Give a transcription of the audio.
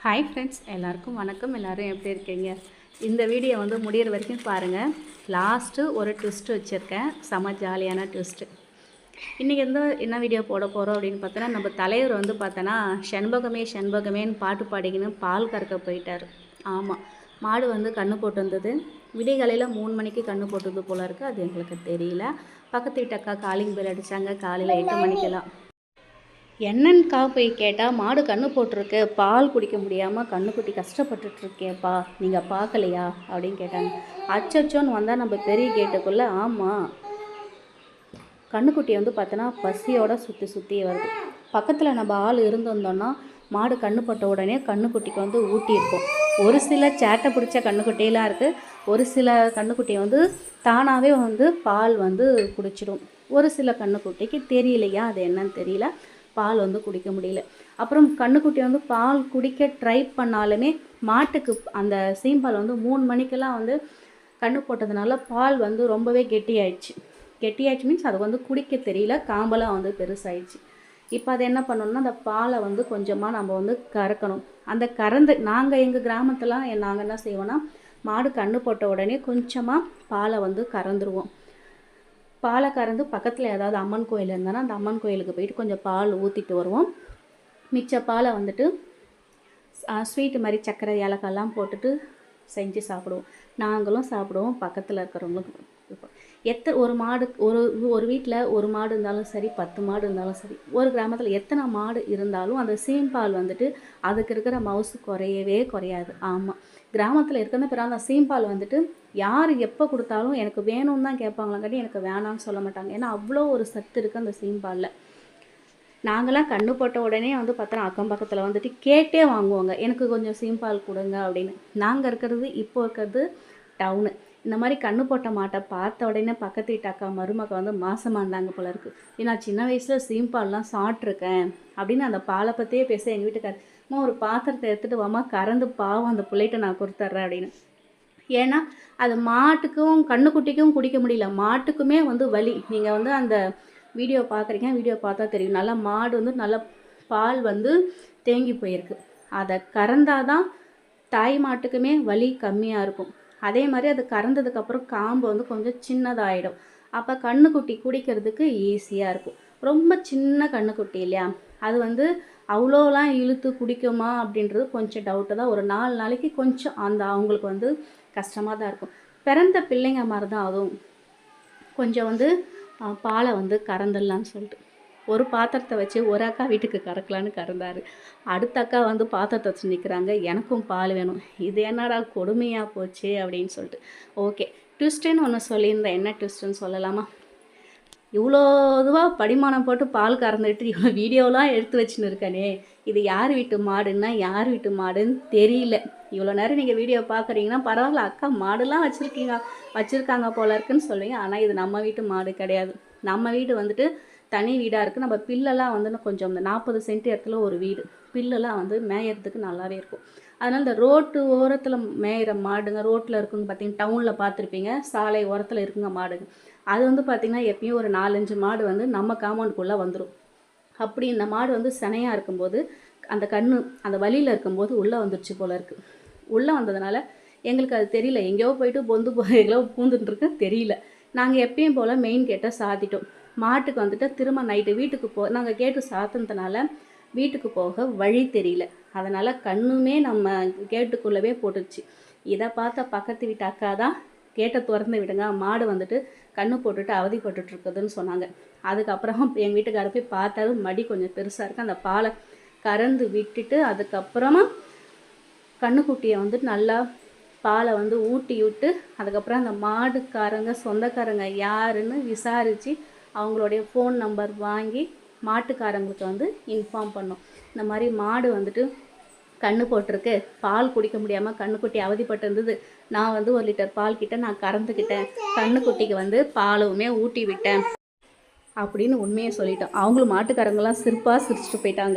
Hi friends, எல்லாருக்கும் வணக்கம். எல்லோரும் எப்படி இருக்கீங்க? இந்த வீடியோ வந்து முடிகிற வரைக்கும் பாருங்கள். லாஸ்ட்டு ஒரு ட்விஸ்ட்டு வச்சுருக்கேன், செம ஜாலியான ட்விஸ்ட்டு. இன்றைக்கி வந்து என்ன வீடியோ போட போகிறோம் அப்படின்னு பார்த்தோன்னா, நம்ம தலைவர் வந்து பார்த்தோன்னா செண்பகமே செண்பகமேன்னு பாட்டு பாடிக்கின்னு பால் கறக்க போயிட்டார். ஆமாம், மாடு வந்து கன்று போட்டு வந்தது. விடிகாலையில் 3 மணிக்கு கன்று போட்டது போல் இருக்குது. அது எங்களுக்கு தெரியல. பக்கத்து வீட்டு அக்கா காலிங் பெல் அடித்தாங்க காலையில் 8 மணிக்கெல்லாம். என்னன்னுக்கா போய் கேட்டால், மாடு கன்று போட்டிருக்கு, பால் குடிக்க முடியாமல் கன்றுக்குட்டி கஷ்டப்பட்டுட்ருக்கேப்பா, நீங்கள் பார்க்கலையா அப்படின்னு கேட்டாங்க. அச்சச்சோன்னு வந்தால் நம்ம பெரிய கேட்டுக்குள்ளே, ஆமாம், கன்றுக்குட்டியை வந்து பார்த்தோன்னா பசியோடு சுற்றி வருது. பக்கத்தில் நம்ம ஆள் இருந்திருந்தோன்னா மாடு கன்று போட்ட உடனே கன்றுக்குட்டிக்கு வந்து ஊட்டியிருப்போம். ஒரு சில சேட்டை பிடிச்ச கன்றுக்குட்டியெல்லாம் இருக்குது. ஒரு சில கன்றுக்குட்டியை வந்து தானாகவே வந்து பால் வந்து குடிச்சிடும். ஒரு சில கன்றுக்குட்டிக்கு தெரியலையா, அது என்னன்னு தெரியல, பால் வந்து குடிக்க முடியல. அப்புறம் கன்றுக்குட்டி வந்து பால் குடிக்க ட்ரை பண்ணாலுமே மாட்டுக்கு அந்த சீம்பால் வந்து 3 மணிக்கெல்லாம் வந்து கன்று போட்டதுனால பால் வந்து ரொம்பவே கெட்டியாயிடுச்சு மீன்ஸ் அது வந்து குடிக்க தெரியல, காம்பெல்லாம் வந்து பெருசாயிடுச்சு. இப்போ அதை என்ன பண்ணணும்னா, அந்த பாலை வந்து கொஞ்சமாக நம்ம வந்து கறக்கணும். அந்த கறந்து நாங்கள் எங்கள் கிராமத்தில் நாங்கள் என்ன செய்வோன்னா, மாடு கன்று போட்ட உடனே கொஞ்சமாக பாலை வந்து கறந்துருவோம். பாலை கறந்து பக்கத்தில் ஏதாவது அம்மன் கோயில் இருந்தாலும் அந்த அம்மன் கோயிலுக்கு போயிட்டு கொஞ்சம் பால் ஊற்றிட்டு வருவோம். மிச்ச பாலை வந்துட்டு ஸ்வீட்டு மாதிரி சர்க்கரை ஏலக்காயெல்லாம் போட்டுட்டு செஞ்சு சாப்பிடுவோம். நாங்களும் சாப்பிடுவோம், பக்கத்தில் இருக்கிறவங்களும். ஒரு மாடு ஒரு வீட்டில் ஒரு மாடு இருந்தாலும் சரி, 10 மாடு இருந்தாலும் சரி, ஒரு கிராமத்தில் எத்தனை மாடு இருந்தாலும் அந்த சீம்பால் வந்துட்டு அதுக்கு இருக்கிற மவுசு குறையவே குறையாது. ஆமாம், கிராமத்தில் இருக்கிற பிறகு அந்த சீம்பால் வந்துட்டு யார் எப்போ கொடுத்தாலும் எனக்கு வேணும்னு தான் கேட்பாங்களாங்காட்டி எனக்கு வேணாம்னு சொல்ல மாட்டாங்க. ஏன்னா அவ்வளோ ஒரு சத்து இருக்குது அந்த சீம்பாலில். நாங்களாம் கன்று போட்ட உடனே வந்து பார்த்தோன்னா அக்கம் பக்கத்தில் வந்துட்டு கேட்டே வாங்குவாங்க, எனக்கு கொஞ்சம் சீம்பால் கொடுங்க அப்படின்னு. நாங்கள் இருக்கிறது டவுனு. இந்த மாதிரி கன்று போட்ட மாட்டை பார்த்த உடனே பக்கத்து வீட்டு அக்கா மருமக்கா வந்து மாசமாக இருந்தாங்க போல இருக்குது. ஏன்னா சின்ன வயசில் சீம்பால்லாம் சாப்பிட்ருக்கேன் அப்படின்னு அந்த பாலை பற்றியே பேச எங்கள் வீட்டுக்காரமா ஒரு பாத்திரத்தை எடுத்துகிட்டு வாமா, கறந்து பாவம் அந்த பிள்ளைகிட்ட நான் கொடுத்துட்றேன் அப்படின்னு. ஏன்னா அது மாட்டுக்கும் கன்றுக்குட்டிக்கும் குடிக்க முடியல, மாட்டுக்குமே வந்து வலி. நீங்கள் வந்து அந்த வீடியோ பார்க்குறீங்க, வீடியோ பார்த்தா தெரியும், நல்லா மாடு வந்து நல்லா பால் வந்து தேங்கி போயிருக்கு. அதை கறந்தாதான் தாய் மாட்டுக்குமே வலி கம்மியாக இருக்கும். அதே மாதிரி அது கறந்ததுக்கப்புறம் காம்பு வந்து கொஞ்சம் சின்னதாகிடும். அப்போ கன்றுக்குட்டி குடிக்கிறதுக்கு ஈஸியாக இருக்கும். ரொம்ப சின்ன கன்றுக்குட்டி இல்லையா, அது வந்து அவ்வளோலாம் இழுத்து குடிக்குமா அப்படின்றது கொஞ்சம் டவுட்டு தான். ஒரு 4 நாளைக்கு கொஞ்சம் அவங்களுக்கு வந்து கஷ்டமாக தான் இருக்கும். பிறந்த பிள்ளைங்க மாதிரி தான் அதுவும். கொஞ்சம் வந்து பாலை வந்து கறந்துடலான்னு சொல்லிட்டு ஒரு பாத்திரத்தை வச்சு ஒரு அக்கா வீட்டுக்கு கறக்கலான்னு கறந்தார். அடுத்த அக்கா வந்து பாத்திரத்தை வச்சு நிற்கிறாங்க, எனக்கும் பால் வேணும். இது என்னடா கொடுமையாக போச்சு அப்படின்னு சொல்லிட்டு. ஓகே, ட்விஸ்ட்டுன்னு ஒன்று சொல்லியிருந்தேன். என்ன ட்விஸ்ட்டுன்னு சொல்லலாமா? இவ்வளோ இதுவாக படிமானம் போட்டு பால் கறந்துட்டு இவ்வளோ வீடியோலாம் எடுத்து வச்சுன்னு இருக்கனே, இது யார் வீட்டு மாடுன்னா யார் வீட்டு மாடுன்னு தெரியல. இவ்வளோ நேரம் நீங்கள் வீடியோ பார்க்குறீங்கன்னா பரவாயில்ல, அக்கா மாடுலாம் வச்சுருக்காங்க போல இருக்குன்னு சொல்லுவீங்க. ஆனால் இது நம்ம வீட்டு மாடு கிடையாது. நம்ம வீடு வந்துட்டு தனி வீடாக இருக்குது. நம்ம பில்லெல்லாம் வந்து கொஞ்சம் இந்த 40 சென்ட் இடத்துல ஒரு வீடு, பில்லெல்லாம் வந்து மேயறதுக்கு நல்லாவே இருக்கும். அதனால் இந்த ரோட்டு ஓரத்தில் மேயிற மாடுங்க, ரோட்டில் இருக்குங்க பார்த்தீங்கன்னா, டவுனில் பார்த்துருப்பீங்க, சாலை ஓரத்தில் இருக்குங்க மாடுங்க. அது வந்து பார்த்திங்கன்னா எப்பயும் ஒரு 4-5 மாடு வந்து நம்ம காம்பவுண்டுக்குள்ளே வந்துடும். அப்படி இந்த மாடு வந்து சினையாக இருக்கும்போது அந்த வழியில் இருக்கும்போது உள்ளே வந்துடுச்சு போல் இருக்குது. உள்ளே வந்ததுனால எங்களுக்கு அது தெரியல, எங்கேயோ போயிட்டு எங்கேயோ பூந்துட்டுருக்கு தெரியல. நாங்கள் எப்பயும் போல் மெயின் கேட்டை சாத்திட்டோம். மாட்டுக்கு வந்துட்டு திரும்ப நைட்டு வீட்டுக்கு நாங்கள் கேட்டு சாத்தினதுனால வீட்டுக்கு போக வழி தெரியல. அதனால் கண்ணுமே நம்ம கேட்டுக்குள்ளவே போட்டுருச்சு. இதை பார்த்த பக்கத்து வீட்டு அக்கா தான் கேட்டை திறந்து விடுங்க, மாடு வந்துட்டு கண்ணு போட்டுட்டு அவதிப்பட்டுருக்குதுன்னு சொன்னாங்க. அதுக்கப்புறம் எங்கள் வீட்டுக்கார போய் பார்த்தாரு, மடி கொஞ்சம் பெருசாக இருக்குது. அந்த பாலை கறந்து விட்டுட்டு அதுக்கப்புறமா கண்ணுக்குட்டியை வந்துட்டு நல்லா பாலை வந்து ஊட்டி விட்டு அதுக்கப்புறம் அந்த மாடுக்காரங்க சொந்தக்காரங்க யாருன்னு விசாரித்து அவங்களுடைய ஃபோன் நம்பர் வாங்கி மாட்டுக்காரங்களுக்கு வந்து இன்ஃபார்ம் பண்ணோம். இந்த மாதிரி மாடு வந்துட்டு கன்று போட்டிருக்கு, பால் குடிக்க முடியாமல் கன்றுக்குட்டி அவதிப்பட்டு இருந்தது, நான் வந்து 1 லிட்டர் பால் கிட்ட நான் கறந்துக்கிட்டேன், கன்றுக்குட்டிக்கு வந்து பாலுமே ஊட்டி விட்டேன் அப்படின்னு உண்மையை சொல்லிட்டோம். அவங்களும் மாட்டுக்காரங்களாம் சிரிச்சிட்டு போயிட்டாங்க.